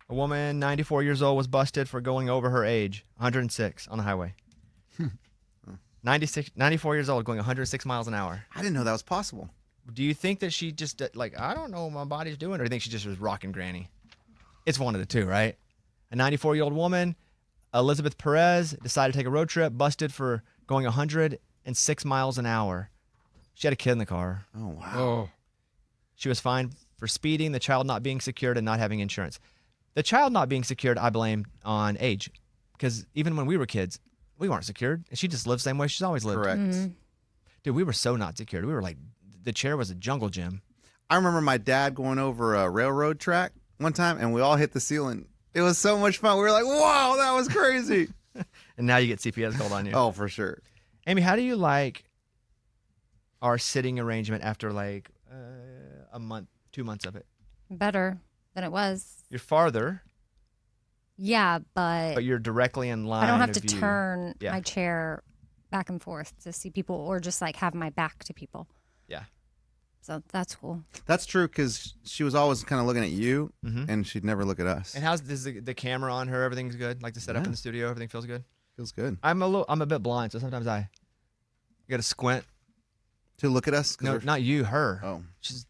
A woman, 94 years old, was busted for going over her age, 106 on the highway. 94 years old, going 106 miles an hour. I didn't know that was possible. Do you think that she just, like, I don't know what my body's doing, or do you think she just was rocking granny? It's one of the two, right? A 94-year-old woman, Elizabeth Perez, decided to take a road trip, busted for going 106 miles an hour. She had a kid in the car. Oh, wow. Oh. She was fined for speeding, the child not being secured, and not having insurance. The child not being secured, I blame on age, because even when we were kids, we weren't secured. She just lived the same way she's always lived. Correct. Dude, we were so not secured. We were like, the chair was a jungle gym. I remember my dad going over a railroad track one time, and we all hit the ceiling. It was so much fun. We were like, wow, that was crazy. And now you get CPS called on you. Oh, for sure. Amy, how do you like our sitting arrangement after like a month, 2 months of it? Better than it was. You're farther, Yeah, but you're directly in line. I don't have of to view. turn Yeah. my chair back and forth to see people or just like have my back to people. Yeah. So that's cool. That's true, because she was always kind of looking at you, Mhm. and she'd never look at us. And how's the camera on her? Everything's good. Like the setup Yeah. in the studio, everything feels good. Feels good. I'm a bit blind, so sometimes I got to squint. To look at us? 'Cause No, we're- not you, her. Oh. She's.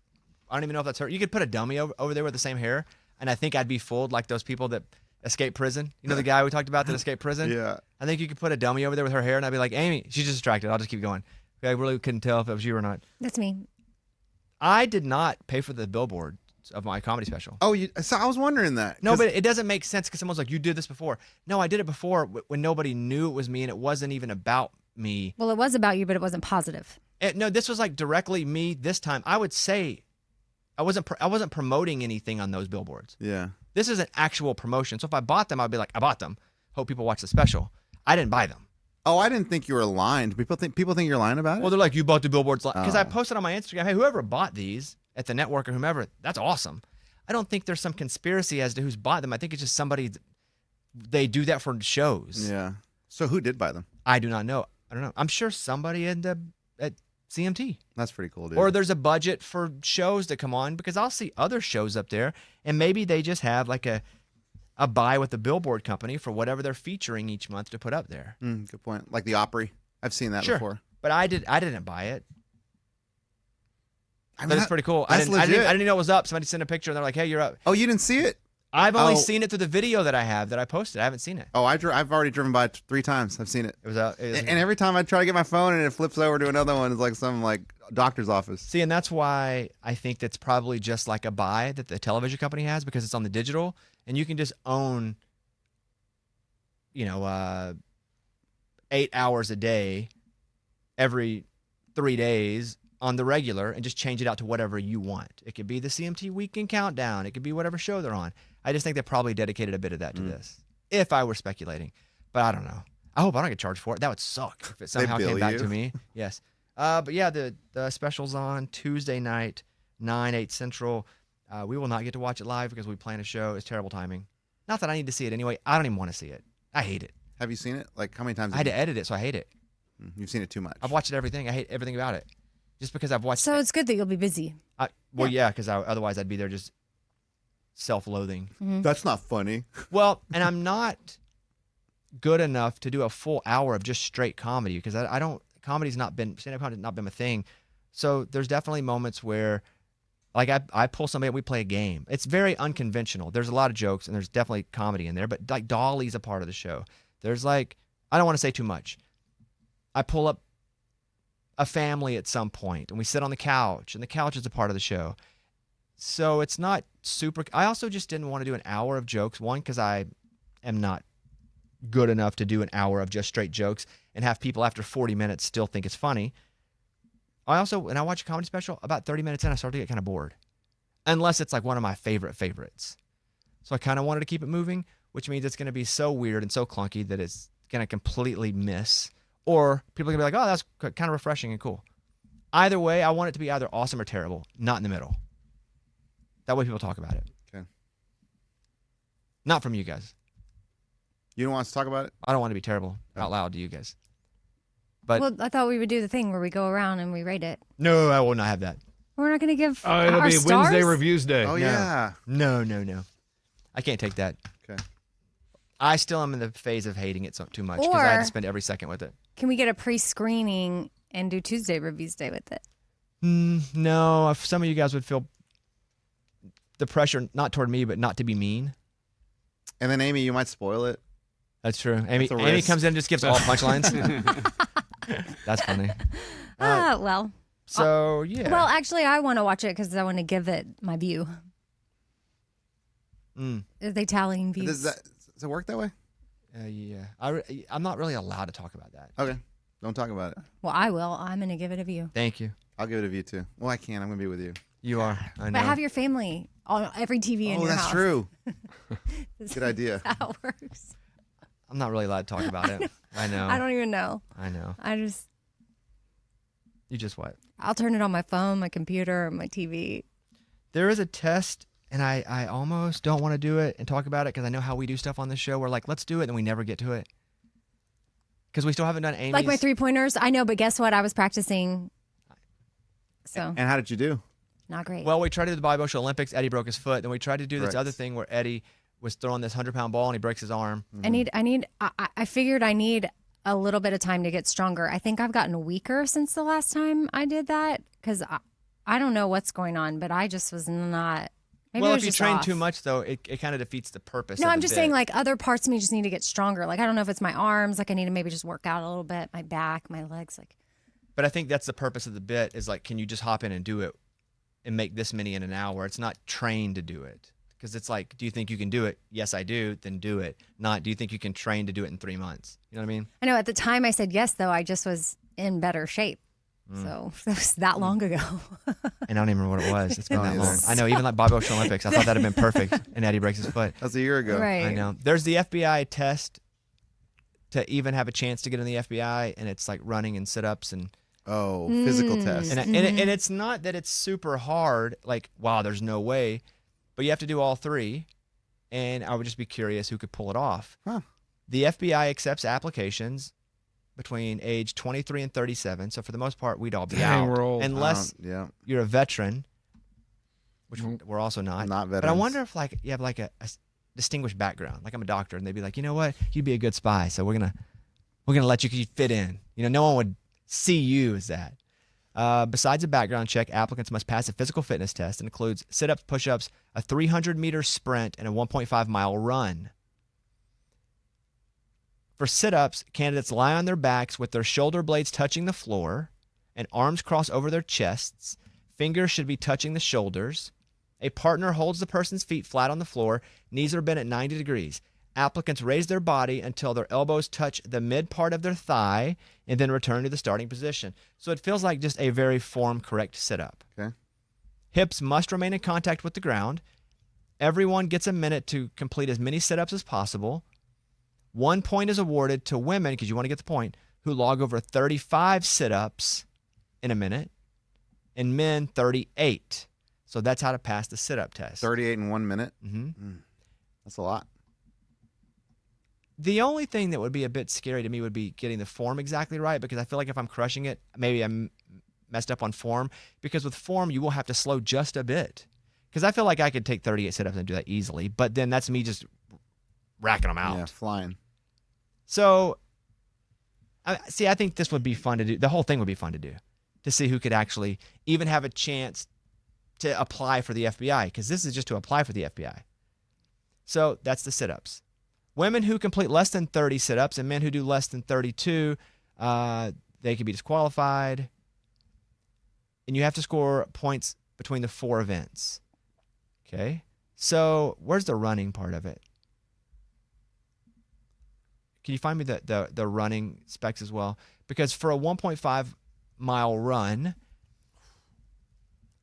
I don't even know if that's her. You could put a dummy over there with the same hair, and I think I'd be fooled like those people that escape prison. You know the guy we talked about that escaped prison? Yeah. I think you could put a dummy over there with her hair, and I'd be like, Amy, she's just distracted. I'll just keep going. I really couldn't tell if it was you or not. That's me. I did not pay for the billboard of my comedy special. Oh, so I was wondering that. No, 'cause- but it doesn't make sense because someone's like, you did this before. No, I did it before when nobody knew it was me, and it wasn't even about me. Well, it was about you, but it wasn't positive. No, this was like directly me this time. I would say I wasn't promoting anything on those billboards. Yeah. This is an actual promotion. So if I bought them, I'd be like, I bought them. Hope people watch the special. I didn't buy them. Oh, I didn't think you were lying. People think you're lying about it? Well, they're like, you bought the billboards. Because I Oh. posted on my Instagram, hey, whoever bought these at the network or whomever, that's awesome. I don't think there's some conspiracy as to who's bought them. I think it's just somebody, they do that for shows. Yeah. So who did buy them? I do not know. I don't know. I'm sure somebody at CMT. That's pretty cool, dude. Or there's a budget for shows to come on, because I'll see other shows up there, and maybe they just have like a buy with the billboard company for whatever they're featuring each month to put up there. Good point. Like the Opry. I've seen that Sure. before. But I didn't buy it. I mean, But it's pretty cool. That's I legit. didn't know it was up. Somebody sent a picture and they're like, hey, you're up. Oh, you didn't see it? I've only Oh. seen it through the video that I have that I posted. I haven't seen it. Oh, I've already driven by it 3 times. I've seen it. It was out. And every time I try to get my phone and it flips over to another one, it's like some like doctor's office. See, and that's why I think that's probably just like a buy that the television company has, because it's on the digital, and you can just own, 8 hours a day, every 3 days on the regular, and just change it out to whatever you want. It could be the CMT Weekend Countdown. It could be whatever show they're on. I just think they probably dedicated a bit of that to this, if I were speculating. But I don't know. I hope I don't get charged for it. That would suck if it somehow bill came back you. to me. Yes. But yeah, the special's on Tuesday night, 8 Central. We will not get to watch it live because we plan a show. It's terrible timing. Not that I need to see it anyway. I don't even want to see it. I hate it. Have you seen it? Like how many times? I had to edit it, so I hate it. You've seen it too much. I've watched everything. I hate everything about it. Just because I've watched So it's good that you'll be busy. Well, yeah, because otherwise I'd be there just self-loathing. That's not funny. Well, and I'm not good enough to do a full hour of just straight comedy, because I don't, stand-up comedy's not been my thing. So there's definitely moments where, like, I pull somebody, we play a game. It's very unconventional. There's a lot of jokes, and there's definitely comedy in there, but like Dolly's a part of the show. There's like, I don't want to say too much. I pull up a family at some point, and we sit on the couch, and the couch is a part of the show. So it's not super. I also just didn't want to do an hour of jokes. One, because I am not good enough to do an hour of just straight jokes and have people after 40 minutes still think it's funny. When I watch a comedy special, about 30 minutes in, I start to get kind of bored. Unless it's like one of my favorites. So I kind of wanted to keep it moving, which means it's going to be so weird and so clunky that it's going to completely miss. Or people are going to be like, oh, that's kind of refreshing and cool. Either way, I want it to be either awesome or terrible, not in the middle. That way people talk about it. Okay. Not from you guys. You don't want us to talk about it? I don't want to be terrible out loud to you guys. But Well, I thought we would do the thing where we go around and we rate it. no, I will not have that. We're not going to give It'll our be stars? Wednesday reviews day. Oh, yeah. No. I can't take that. Okay. I still am in the phase of hating it too much because I had Or- to spend every second with it. Can we get a pre-screening and do Tuesday reviews day with it? No, if some of you guys would feel the pressure, not toward me, but not to be mean. And then Amy, you might spoil it. That's true. Amy That's a risk. comes in and just gives all punchlines. That's funny. Well. So, yeah. Well, actually, I want to watch it because I want to give it my view. Are they tallying views? Does it work that way? Yeah. I'm not really allowed to talk about that. Okay. Don't talk about it. Well, I will. I'm going to give it a view. Thank you. I'll give it a view too. Well, I can't. I'm going to be with you. You are. I know. But have your family on every TV in Oh, your that's house. true. Is Good idea. that how it works? I'm not really allowed to talk about it. I know. I don't even know. I know. You just what? I'll turn it on my phone, my computer, my TV. There is a test, and I almost don't want to do it and talk about it because I know how we do stuff on this show. We're like, let's do it, and we never get to it. Because we still haven't done Amy's. Like my 3-pointers. I know, but guess what? I was practicing. So, And how did you do? not great. Well, we tried to do the Bobby Bushel Olympics. Eddie broke his foot. Then we tried to do this Correct. other thing where Eddie was throwing this 100-pound ball and he breaks his arm. I figured I need a little bit of time to get stronger. I think I've gotten weaker since the last time I did that because I don't know what's going on, but I just was not. Maybe Well, I if was you just train off. too much, though, it kind of defeats the purpose. No, of I'm the just bit. saying like other parts of me just need to get stronger. Like I don't know if it's my arms, like I need to maybe just work out a little bit, my back, my legs, like. But I think that's the purpose of the bit is like, can you just hop in and do it and make this many in an hour? It's not trained to do it. Because it's like, do you think you can do it? Yes, I do. Then do it. Not, do you think you can train to do it in 3 months? You know what I mean? I know at the time I said yes, though I just was in better shape. So that was that long ago. And I don't even remember what it was. It's been Don't that long. either. I know, even like Bobby Bushel Olympics, I thought that'd have been perfect. And Eddie breaks his foot. That was a year ago. Right. I know. There's the FBI test to even have a chance to get in the FBI, and it's like running and sit-ups and Oh, physical test. and it's not that it's super hard. Like, wow, there's no way, but you have to do all three. And I would just be curious who could pull it off. Huh. The FBI accepts applications between age 23 and 37. So for the most part, we'd all be Dang, out, we're old. unless Yeah. you're a veteran, which we're also not. Not But I veterans. wonder if like you have like a distinguished background. Like I'm a doctor, and they'd be like, you know what, you'd be a good spy. So we're gonna let you 'cause you fit in. You know, no one would see you as that. Besides a background check, applicants must pass a physical fitness test. It includes sit-ups, push-ups, a 300-meter sprint, and a 1.5-mile run. For sit-ups, candidates lie on their backs with their shoulder blades touching the floor and arms crossed over their chests. Fingers should be touching the shoulders. A partner holds the person's feet flat on the floor. Knees are bent at 90 degrees. Applicants raise their body until their elbows touch the mid part of their thigh and then return to the starting position. So it feels like just a very form-correct sit-up. Okay. Hips must remain in contact with the ground. Everyone gets a minute to complete as many sit-ups as possible. 1 point is awarded to women, because you want to get the point, who log over 35 sit-ups in a minute, and men 38. So that's how to pass the sit-up test. 38 in 1 minute. Mm-hmm. That's a lot. The only thing that would be a bit scary to me would be getting the form exactly right, because I feel like if I'm crushing it, maybe I'm messed up on form, because with form, you will have to slow just a bit. Because I feel like I could take 38 sit-ups and do that easily, but then that's me just racking them out. Yeah, flying. So, I think this would be fun to do. The whole thing would be fun to do, to see who could actually even have a chance to apply for the FBI, because this is just to apply for the FBI. So that's the sit-ups. Women who complete less than 30 sit-ups and men who do less than 32, they can be disqualified. And you have to score points between the 4 events. Okay? So where's the running part of it? Can you find me the running specs as well? Because for a 1.5-mile run,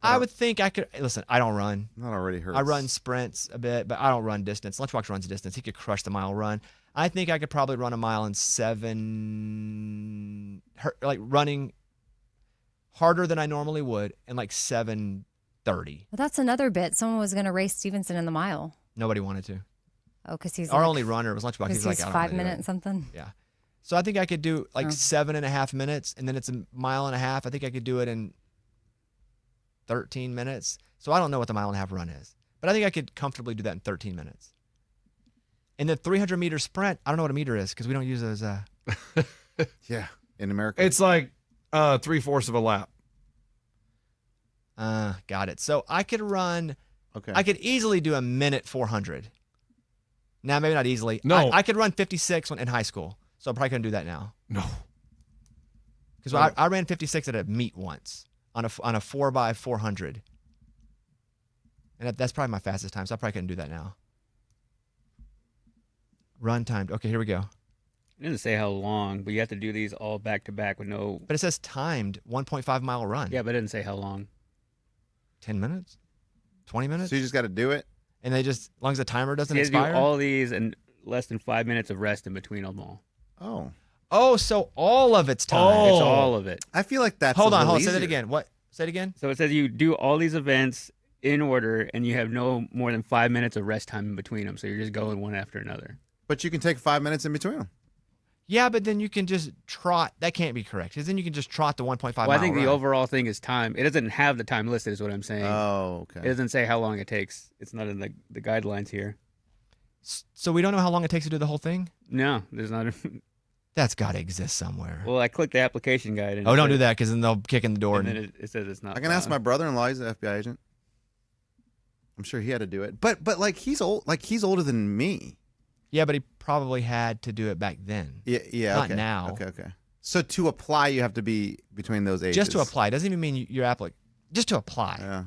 I would think I could. Listen, I don't run. That already hurts. I run sprints a bit, but I don't run distance. Lunchbox runs distance. He could crush the mile run. I think I could probably run a mile in 7, like running harder than I normally would, in like 7:30. Well, that's another bit. Someone was going to race Stevenson in the mile. Nobody wanted to. Oh, because he's Our like, only runner was Lunchbox. Because He's like, he's I don't 5 wanna do it. minutes something. Yeah. So I think I could do like 7.5 minutes, and then it's a mile and a half. I think I could do it in 13 minutes. So I don't know what the mile and a half run is, but I think I could comfortably do that in 13 minutes. And the 300-meter sprint, I don't know what a meter is because we don't use those. Yeah, in America. It's like 3/4 of a lap. Got it. So I could run. Okay. I could easily do a minute 400. Now, maybe not easily. No. I could run 56 in high school, so I probably couldn't do that now. No. Because I ran 56 at a meet once on a 4x400. And that's probably my fastest time, so I probably couldn't do that now. Run timed. Okay, here we go. It doesn't say how long, but you have to do these all back to back with no. But it says timed 1.5-mile run. Yeah, but it didn't say how long. 10 minutes? 20 minutes? So you just got to do it. And they just, as long as the timer doesn't You have to expire? do all these and less than 5 minutes of rest in between them all. Oh, Oh, so all of it's timed. Oh. It's all of it. I feel like that's Hold a on, little say that easier. again. What? Say it again? So it says you do all these events in order, and you have no more than 5 minutes of rest time in between them. So you're just going one after another. But you can take 5 minutes in between them. Yeah, but then you can just trot. That can't be correct. Because then you can just trot the 1.5 Well, mile I think run. the overall thing is time. It doesn't have the time listed, is what I'm saying. Oh, It okay. doesn't say how long it takes. It's not in the guidelines here. So we don't know how long it takes to do the whole thing? No, there's not. That's got to exist somewhere. Well, I clicked the application guide. And Oh, it don't do says- that because then they'll kick in the door. And And then it says it's not. I can ask my found. brother-in-law. He's an FBI agent. I'm sure he had to do it. But like he's old. Like he's older than me. yeah, but he probably had to do it back then. Yeah. Yeah. Not okay. now. Okay. So to apply, you have to be between those ages. Just to apply. Doesn't even mean you're applicant. Just to apply. Yeah.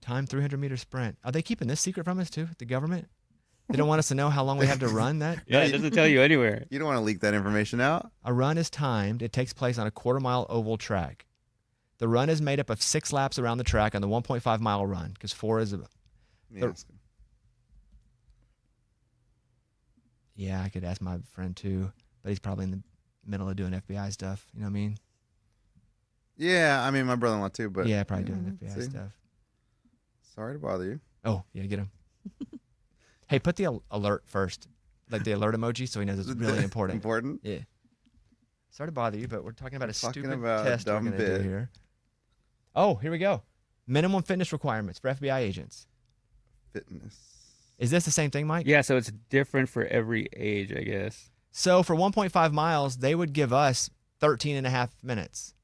Time 300-meter sprint. Are they keeping this secret from us too? The government? They don't want us to know how long we have to run that? Yeah, it doesn't tell you anywhere. You don't want to leak that information out. A run is timed. It takes place on a quarter-mile oval track. The run is made up of 6 laps around the track on the 1.5-mile run because 4 is a... Yeah. Yeah, I could ask my friend too, but he's probably in the middle of doing FBI stuff. You know what I mean? Yeah. I mean, my brother-in-law too. But Yeah, probably doing FBI see? stuff. Sorry to bother you. Oh, yeah, get him. Hey, put the alert first, like the alert emoji, so he knows it's really important. Important. Yeah. Sorry to bother you, but we're talking about We're a talking stupid about a test we're dumb going to bit. do here. Oh, here we go. Minimum fitness requirements for FBI agents. Fitness. Is this the same thing, Mike? Yeah, so it's different for every age, I guess. So for 1.5 miles, they would give us 13 and a half minutes.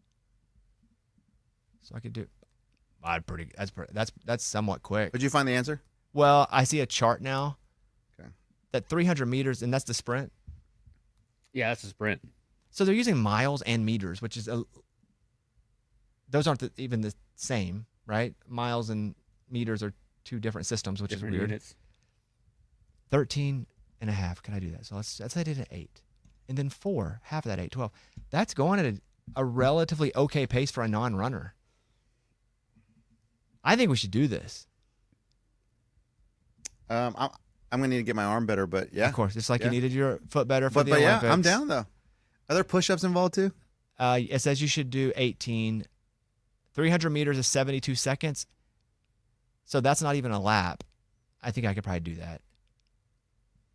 So I could do. That's somewhat quick. Did you find the answer? Well, I see a chart now. Okay. That 300 meters, and that's the sprint. Yeah, that's a sprint. So they're using miles and meters, which is those aren't even the same, right? Miles and meters are 2 different systems, which Different is weird. units. 13 and a half. Can I do that? So let's say I did an 8. And then 4, half of that 8, 12. That's going at a relatively okay pace for a non-runner. I think we should do this. I'm gonna need to get my arm better, but yeah. Of course. It's like Yeah. you needed your foot better for But, the but yeah, Olympics. I'm down though. Are there push-ups involved too? It says you should do 18. 300 meters is 72 seconds. So that's not even a lap. I think I could probably do that.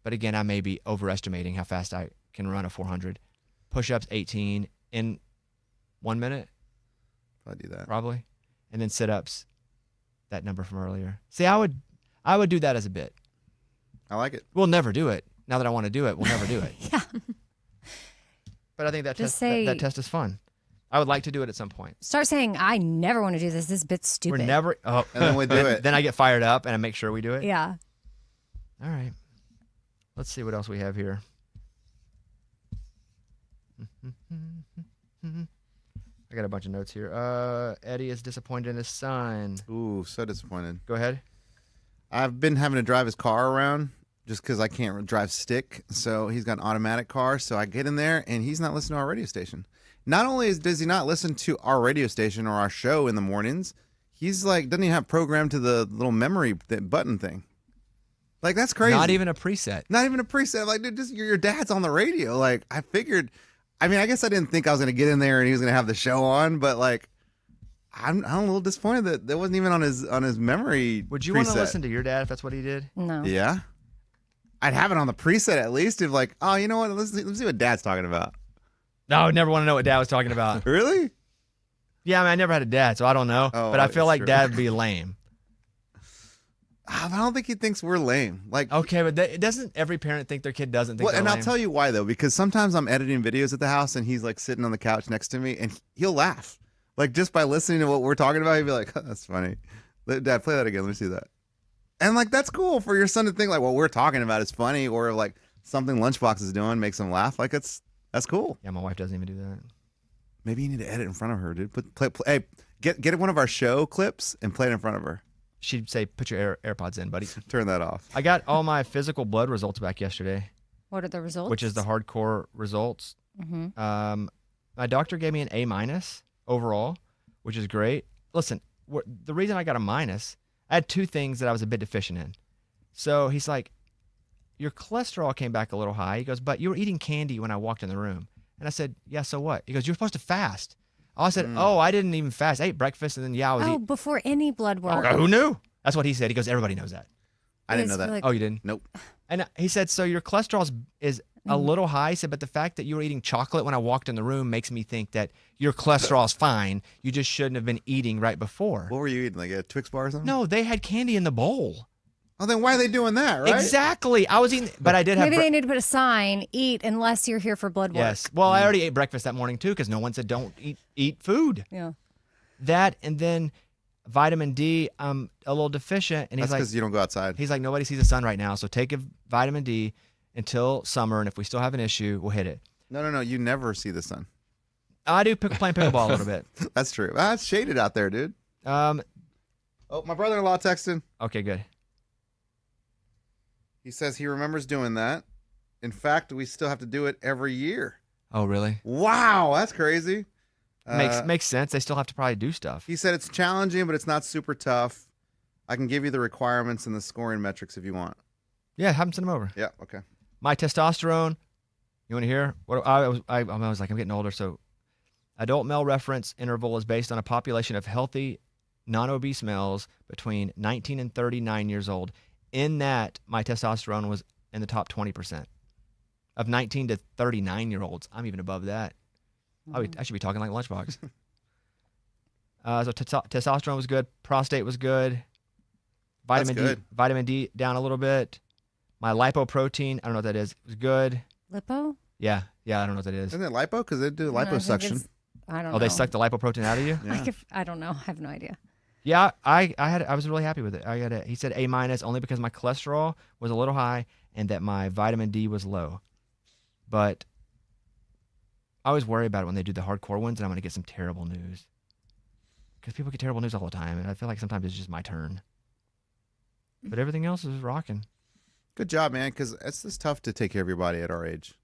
But again, I may be overestimating how fast I can run a 400. Push-ups 18 in 1 minute, If I do that. probably. And then sit-ups, that number from earlier. See, I would do that as a bit. I like it. We'll never do it. Now that I want to do it, we'll never do it. Yeah. But I think that Just test, that test is fun. I would like to do it at some point. Start saying, I never want to do this. This bit's stupid. We're never. Oh, And then we do it. Then I get fired up and I make sure we do it. Yeah. All right. Let's see what else we have here. I got a bunch of notes here. Eddie is disappointed in his son. Ooh, so disappointed. Go ahead. I've been having to drive his car around just because I can't drive stick. So he's got an automatic car. So I get in there and he's not listening to our radio station. Not only does he not listen to our radio station or our show in the mornings, he's like, doesn't even have programmed to the little memory button thing. Like, that's crazy. Not even a preset. Not even a preset. Like, dude, just your dad's on the radio. Like, I figured, I mean, I guess I didn't think I was going to get in there and he was going to have the show on, but like, I'm a little disappointed that wasn't even on his memory. Would you preset. want to listen to your dad if that's what he did? No. Yeah. I'd have it on the preset at least if like, oh, you know what? Let's see what dad's talking about. No, I would never want to know what dad was talking about. Really? Yeah, I mean, I never had a dad, so I don't know. Oh, but I feel that's like true. dad would be lame. I don't think he thinks we're lame. Like, Okay, but doesn't every parent think their kid doesn't think well, they're and lame? I'll tell you why though, because sometimes I'm editing videos at the house and he's like sitting on the couch next to me and he'll laugh. Like just by listening to what we're talking about, he'd be like, oh, "That's funny." Dad, play that again. Let me see that. And like that's cool for your son to think like what we're talking about is funny, or like something Lunchbox is doing makes him laugh. Like that's cool. Yeah, my wife doesn't even do that. Maybe you need to edit in front of her, dude. Hey, get one of our show clips and play it in front of her. She'd say, "Put your AirPods in, buddy." Turn that off. I got all my physical blood results back yesterday, What are the results? which is the hardcore results. Mm-hmm. My doctor gave me an A- overall, which is great. Listen, the reason I got a minus, I had two things that I was a bit deficient in. So he's like, your cholesterol came back a little high. He goes, but you were eating candy when I walked in the room. And I said, yeah, so what? He goes, you're supposed to fast. I said, oh, I didn't even fast. I ate breakfast and then, I was Oh, eating. before any blood work. Oh, who knew? That's what he said. He goes, everybody knows that. I didn't know It's that. like- Oh, you didn't? Nope. And he said, so your cholesterol is a little high. He said, but the fact that you were eating chocolate when I walked in the room makes me think that your cholesterol is fine. You just shouldn't have been eating right before. What were you eating? Like a Twix bar or something? No, they had candy in the bowl. Oh, then why are they doing that, right? Exactly. I was eating, but I did have. Maybe they need to put a sign: "Eat unless you're here for blood work." Yes. Well, I already ate breakfast that morning too because no one said don't eat food. Yeah. That and then vitamin D. I'm a little deficient, and That's he's like, because you don't go outside. he's like, nobody sees the sun right now, so take a vitamin D until summer, and if we still have an issue, we'll hit it. No. You never see the sun. I do playing pickleball a little bit. That's true. It's shaded out there, dude. Oh, my brother-in-law texted. Okay, good. He says he remembers doing that. In fact, we still have to do it every year. Oh, really? Wow, that's crazy. Makes sense. They still have to probably do stuff. He said it's challenging, but it's not super tough. I can give you the requirements and the scoring metrics if you want. Yeah, have them send them over. Yeah, okay. My testosterone. You want to hear? What I was like, I'm getting older, so adult male reference interval is based on a population of healthy, non-obese males between 19 and 39 years old. In that, my testosterone was in the top 20% of 19 to 39-year-olds. I'm even above that. I should be talking like Lunchbox. So testosterone was good. Prostate was good. Vitamin D down a little bit. My lipoprotein, I don't know what that is. It was good. Lipo? Yeah, I don't know what that is. Isn't it lipo? Because they do I think liposuction. it's- I don't know. Oh, they suck the lipoprotein out of you? Yeah. Like I don't know. I have no idea. Yeah, I was really happy with it. He said A- only because my cholesterol was a little high and that my vitamin D was low. But I always worry about it when they do the hardcore ones and I'm going to get some terrible news. Because people get terrible news all the time, and I feel like sometimes it's just my turn. But everything else is rocking. Good job, man, because it's just tough to take care of your body at our age.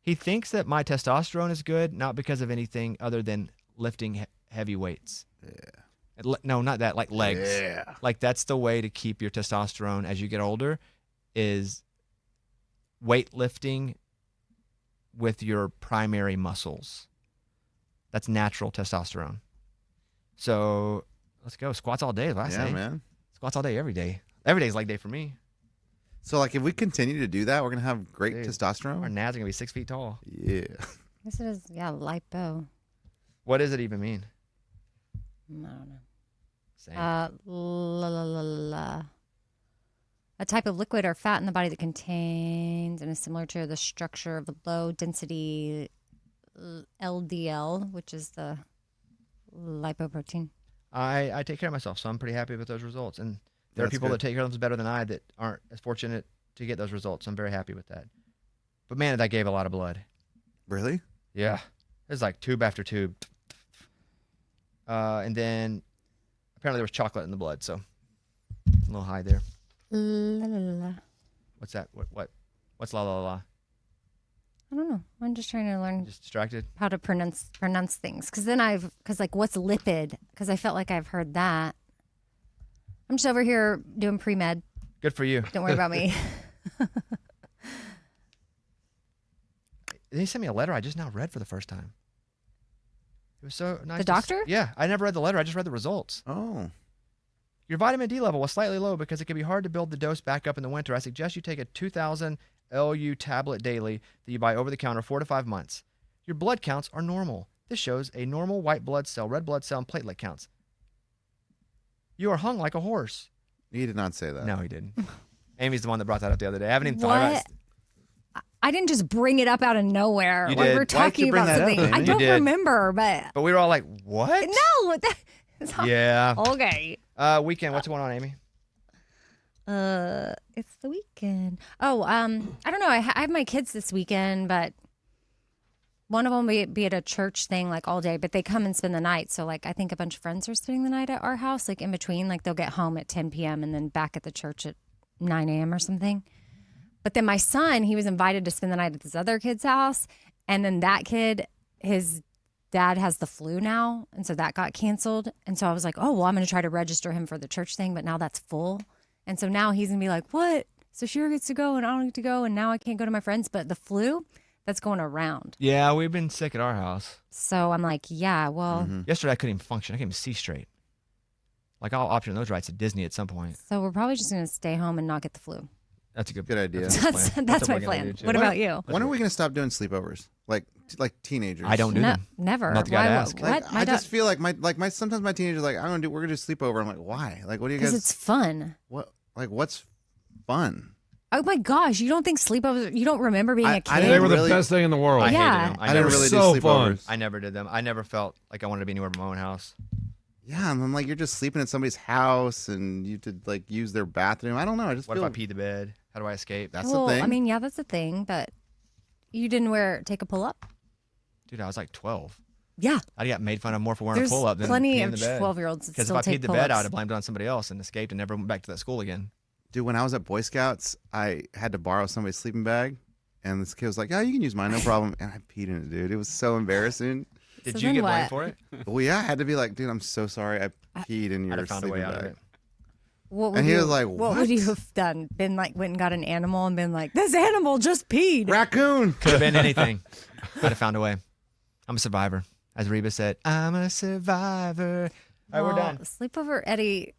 He thinks that my testosterone is good, not because of anything other than lifting heavy weights. Yeah. No, not that, like legs. Yeah. Like that's the way to keep your testosterone as you get older is weightlifting with your primary muscles. That's natural testosterone. So let's go. Squats all day, is what I Yeah, say. man. Squats all day, every day. Every day is leg day for me. So, like, if we continue to do that, we're going to have great Dude, testosterone? Our nads are going to be 6 feet tall. Yeah. Yes, it is. Yeah, lipo. What does it even mean? I don't know. Same. A type of liquid or fat in the body that contains and is similar to the structure of the low density LDL, which is the lipoprotein. I take care of myself, so I'm pretty happy with those results. And there are That's people good. that take care of themselves better than I that aren't as fortunate to get those results. I'm very happy with that. But man, that gave a lot of blood. Really? Yeah. It was like tube after tube. And then apparently there was chocolate in the blood, so it's a little high there. La, la, la, la. What's that? What's la la la? I don't know. I'm just trying to learn Just distracted? how to pronounce things. Because like, what's lipid? Because I felt like I've heard that. I'm just over here doing pre-med. Good for you. Don't worry about me. They sent me a letter I just now read for the first time. It was so nice. The doctor? Yeah, I never read the letter. I just read the results. Oh. Your vitamin D level was slightly low because it can be hard to build the dose back up in the winter. I suggest you take a 2,000 LU tablet daily that you buy over the counter 4 to 5 months. Your blood counts are normal. This shows a normal white blood cell, red blood cell, and platelet counts. You are hung like a horse. He did not say that. No, he didn't. Amy's the one that brought that up the other day. I haven't even thought about it. I didn't just bring it up out of nowhere. You When did. we're Why'd talking you bring about that up, something. Amy? I You don't did. remember, but But we were all like, what? no. It's not- Yeah. Okay. Weekend. What's going on, Amy? It's the weekend. Oh, I don't know. I have my kids this weekend, but one of them will be at a church thing like all day, but they come and spend the night. So like, I think a bunch of friends are spending the night at our house, like in between, like they'll get home at 10 p.m. and then back at the church at 9 a.m. or something. But then my son, he was invited to spend the night at this other kid's house. And then that kid, his dad has the flu now. And so that got canceled. And so I was like, oh, well, I'm going to try to register him for the church thing. But now that's full. And so now he's going to be like, what? So Shira gets to go and I don't get to go. And now I can't go to my friends. But the flu, that's going around. Yeah, we've been sick at our house. So I'm like, yeah, well, Yesterday I couldn't even function. I couldn't even see straight. Like I'll option those rights at Disney at some point. so we're probably just going to stay home and not get the flu. That's a good Good idea. That's, a good plan. That's what my we're gonna plan. do, too. What about you? When are we gonna stop doing sleepovers? Like teenagers. I don't do No, them. never. Not the guy to ask. Like, What? My I just feel like my sometimes my teenagers are like we're gonna do sleepover. I'm like, why? Like, what do you because guys? it's fun. What's fun? Oh my gosh, you don't think sleepovers? You don't remember being I- a kid? I They didn't were the really- best thing in the world. I hated Yeah. them. I never didn't really so do fun. sleepovers. I never did them. I never felt like I wanted to be anywhere but my own house. Yeah, and I'm like, you're just sleeping at somebody's house, and you could like use their bathroom. I don't know. I just What feel if I pee the bed? How do I escape? that's well, the thing. I mean, yeah, that's a thing, but you didn't take a pull up? Dude, I was like 12. Yeah. I got made fun of more for wearing There's a pull-up than plenty peeing of the bed. 12-year-olds that Because still if I take peed the bed, I would pull-ups. have blamed it on somebody else and escaped and never went back to that school again. Dude, when I was at Boy Scouts, I had to borrow somebody's sleeping bag, and this kid was like, "Yeah, you can use mine, no problem." And I peed in it, dude. It was so embarrassing. Did So you then get blamed what? for it? Well, yeah, I had to be like, "Dude, I'm so sorry. I peed in I'd your have found a sleeping way out bag." of it. What would And he you- was like, what would you "What?" have done? Been like, went and got an animal and been like, this animal just peed. Raccoon. Could have been anything. I'd have found a way. I'm a survivor. As Reba said, I'm a survivor. All right, we're Well, done. Sleepover, Eddie.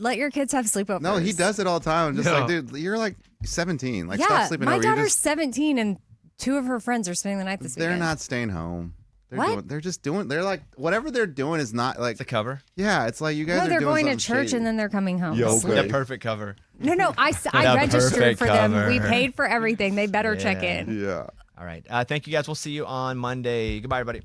Let your kids have sleepovers. No, he does it all the time. I'm just Yeah. like, dude, you're like 17. Like, yeah, stop sleeping my over. You're daughter's just, 17 and two of her friends are spending the night this they're weekend. not staying home. What? They're just doing. They're like whatever they're doing is not like. It's a cover. Yeah, it's like you guys No, are they're doing going to something church shady. and then they're coming home. Yo, Sleep. okay. The perfect cover. No, I The registered perfect for them. We cover. paid for everything. They better check Yeah. in. Yeah. All right. Thank you guys. We'll see you on Monday. Goodbye, everybody.